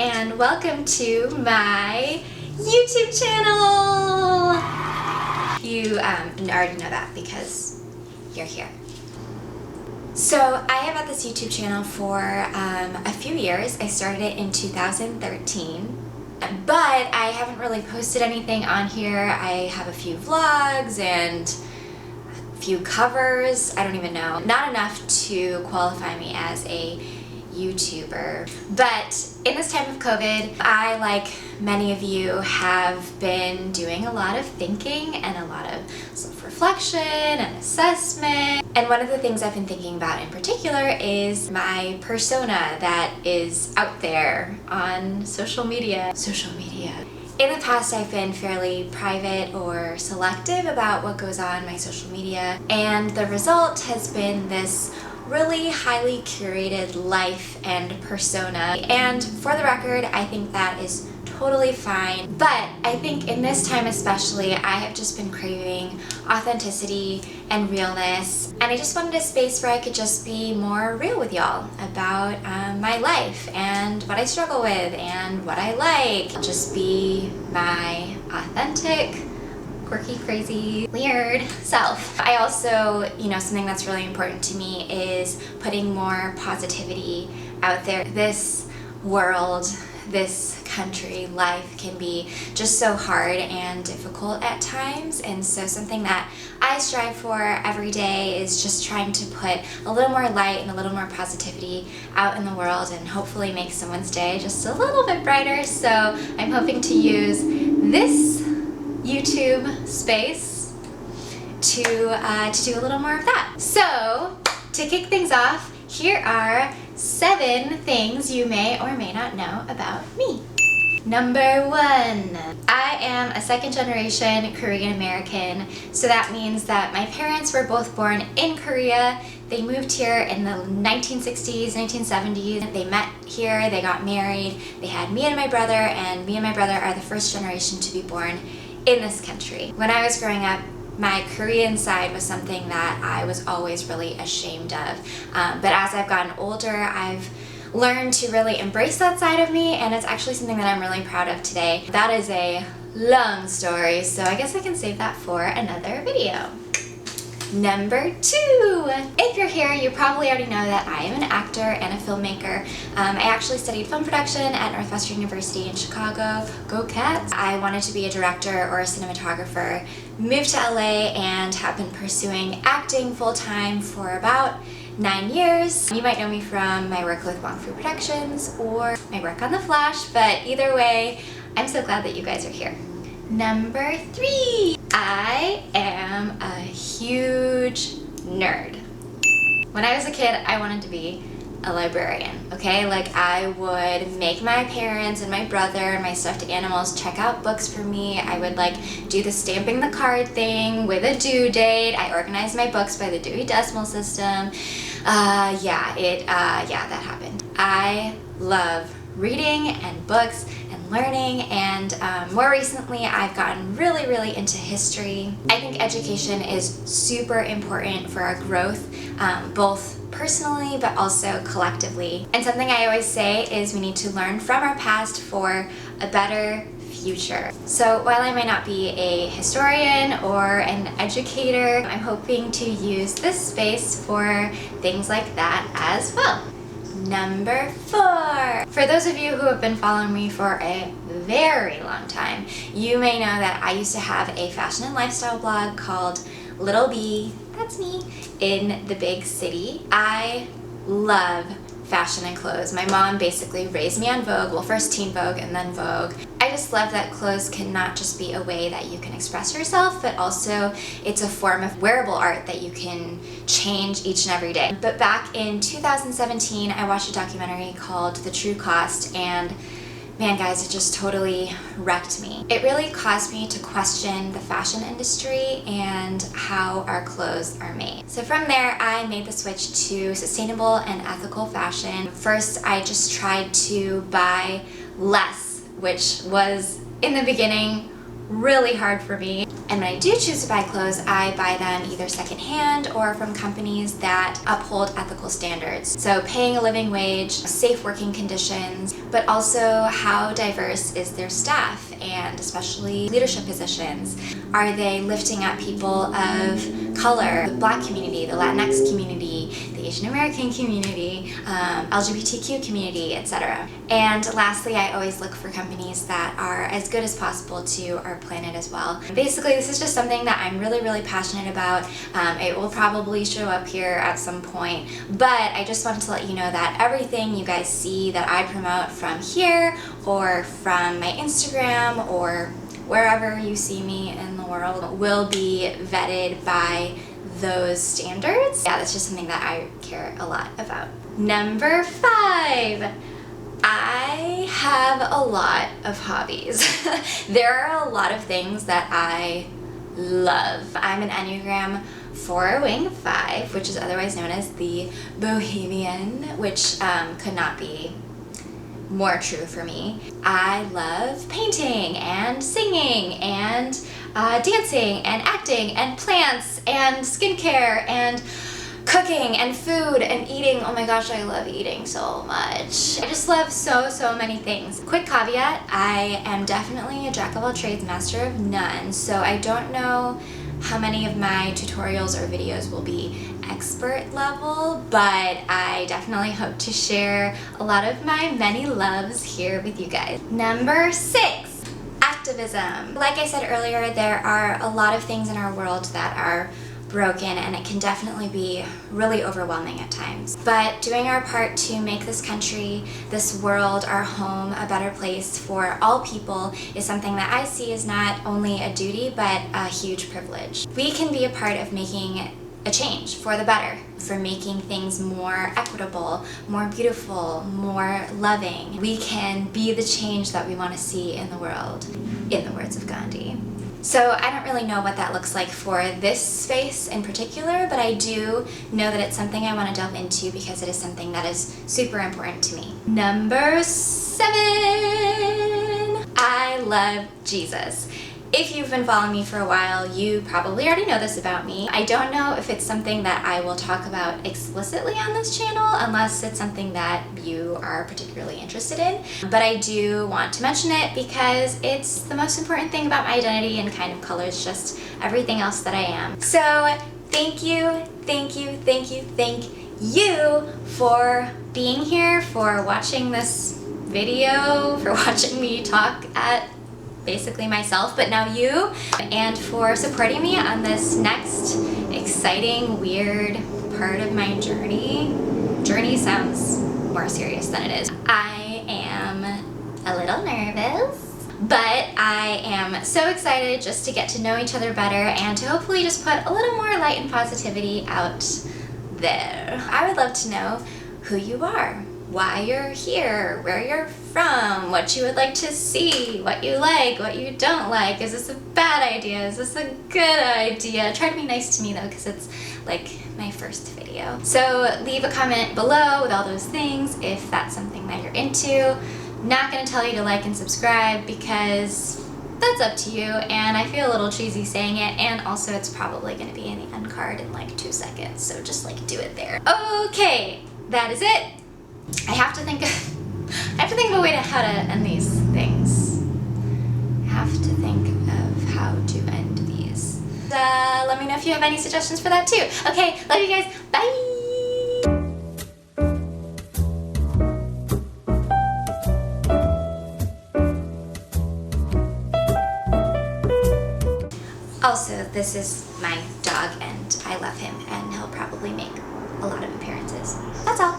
and welcome to my YouTube channel! You already know that because you're here. So I have had this YouTube channel for a few years. I started it in 2013, but I haven't really posted anything on here. I have a few vlogs and a few covers. I don't even know. Not enough to qualify me as a YouTuber. But in this time of COVID, I, like many of you, have been doing a lot of thinking and a lot of self-reflection and assessment. And one of the things I've been thinking about in particular is my persona that is out there on social media. In the past, I've been fairly private or selective about what goes on my social media, and the result has been this really highly curated life and persona. And for the record, I think that is totally fine. But I think in this time especially, I have just been craving authenticity and realness. And I just wanted a space where I could just be more real with y'all about my life and what I struggle with and what I like. Just be my authentic, quirky, crazy, weird self. I also, something that's really important to me is putting more positivity out there. This world, this country, life can be just so hard and difficult at times, and so something that I strive for every day is just trying to put a little more light and a little more positivity out in the world and hopefully make someone's day just a little bit brighter. So I'm hoping to use this YouTube space to do a little more of that. So to kick things off, here are 7 things you may or may not know about me. Number 1, I am a second generation Korean American, so that means that my parents were both born in Korea. They moved here in the 1960s, 1970s. They met here, they got married, they had me and my brother are the first generation to be born in this country. When I was growing up, my Korean side was something that I was always really ashamed of. But as I've gotten older, I've learned to really embrace that side of me, and it's actually something that I'm really proud of today. That is a long story, so I guess I can save that for another video. Number 2, if you're here, you probably already know that I am an actor and a filmmaker. I actually studied film production at Northwestern University in Chicago. Go Cats! I wanted to be a director or a cinematographer, moved to LA, and have been pursuing acting full-time for about 9 years. You might know me from my work with Wong Fu Productions or my work on The Flash, but either way, I'm so glad that you guys are here. Number 3, I am a huge nerd. When I was a kid, I wanted to be a librarian, okay? Like, I would make my parents and my brother and my stuffed animals check out books for me. I would do the stamping the card thing with a due date. I organized my books by the Dewey Decimal System. That happened. I love reading and books and learning, and more recently I've gotten really into history. I think education is super important for our growth, both personally but also collectively. And something I always say is we need to learn from our past for a better future. So while I may not be a historian or an educator, I'm hoping to use this space for things like that as well. Number 4. For those of you who have been following me for a very long time, you may know that I used to have a fashion and lifestyle blog called Little Bee, that's me, in the big city. I love fashion and clothes. My mom basically raised me on Vogue, well, first Teen Vogue and then Vogue. I just love that clothes can not just be a way that you can express yourself, but also it's a form of wearable art that you can change each and every day. But back in 2017, I watched a documentary called The True Cost, and man, guys, it just totally wrecked me. It really caused me to question the fashion industry and how our clothes are made. So from there, I made the switch to sustainable and ethical fashion. First, I just tried to buy less, which was, in the beginning, really hard for me. And when I do choose to buy clothes, I buy them either secondhand or from companies that uphold ethical standards. So paying a living wage, safe working conditions, but also how diverse is their staff, and especially leadership positions. Are they lifting up people of color, the Black community, the Latinx community, the Asian American community, LGBTQ community, etc. And lastly, I always look for companies that are as good as possible to our planet as well. Basically, this is just something that I'm really, really passionate about. It will probably show up here at some point, but I just wanted to let you know that everything you guys see that I promote from here or from my Instagram or wherever you see me in the world will be vetted by those standards. Yeah, that's just something that I care a lot about. Number 5. I have a lot of hobbies. There are a lot of things that I love. I'm an Enneagram 4 wing 5, which is otherwise known as the Bohemian, which could not be more true for me. I love painting and singing and dancing and acting and plants and skincare and cooking and food and eating. Oh my gosh, I love eating so much. I just love so many things. Quick caveat, I am definitely a jack of all trades, master of none, so I don't know how many of my tutorials or videos will be expert level, but I definitely hope to share a lot of my many loves here with you guys. Number 6, activism. Like I said earlier, there are a lot of things in our world that are broken, and it can definitely be really overwhelming at times. But doing our part to make this country, this world, our home a better place for all people is something that I see as not only a duty but a huge privilege. We can be a part of making a change for the better, for making things more equitable, more beautiful, more loving. We can be the change that we want to see in the world, in the words of Gandhi. So I don't really know what that looks like for this space in particular, but I do know that it's something I want to delve into because it is something that is super important to me. Number 7, I love Jesus. If you've been following me for a while, you probably already know this about me. I don't know if it's something that I will talk about explicitly on this channel unless it's something that you are particularly interested in. But I do want to mention it because it's the most important thing about my identity and kind of colors just everything else that I am. So thank you for being here, for watching this video, for watching me talk at basically myself, but now you, and for supporting me on this next exciting, weird part of my journey. Journey sounds more serious than it is. I am a little nervous, but I am so excited just to get to know each other better and to hopefully just put a little more light and positivity out there. I would love to know who you are, why you're here, where you're from, what you would like to see, what you like, what you don't like. Is this a bad idea? Is this a good idea? Try to be nice to me though, because it's like my first video. So leave a comment below with all those things if that's something that you're into. Not gonna tell you to like and subscribe because that's up to you, and I feel a little cheesy saying it, and also it's probably gonna be in the end card in like 2 seconds, so just like do it there. Okay, that is it. I have to think of a way to how to end these things. I have to think of how to end these. Let me know if you have any suggestions for that too. Okay, love you guys. Bye! Also, this is my dog and I love him and he'll probably make a lot of appearances. That's all.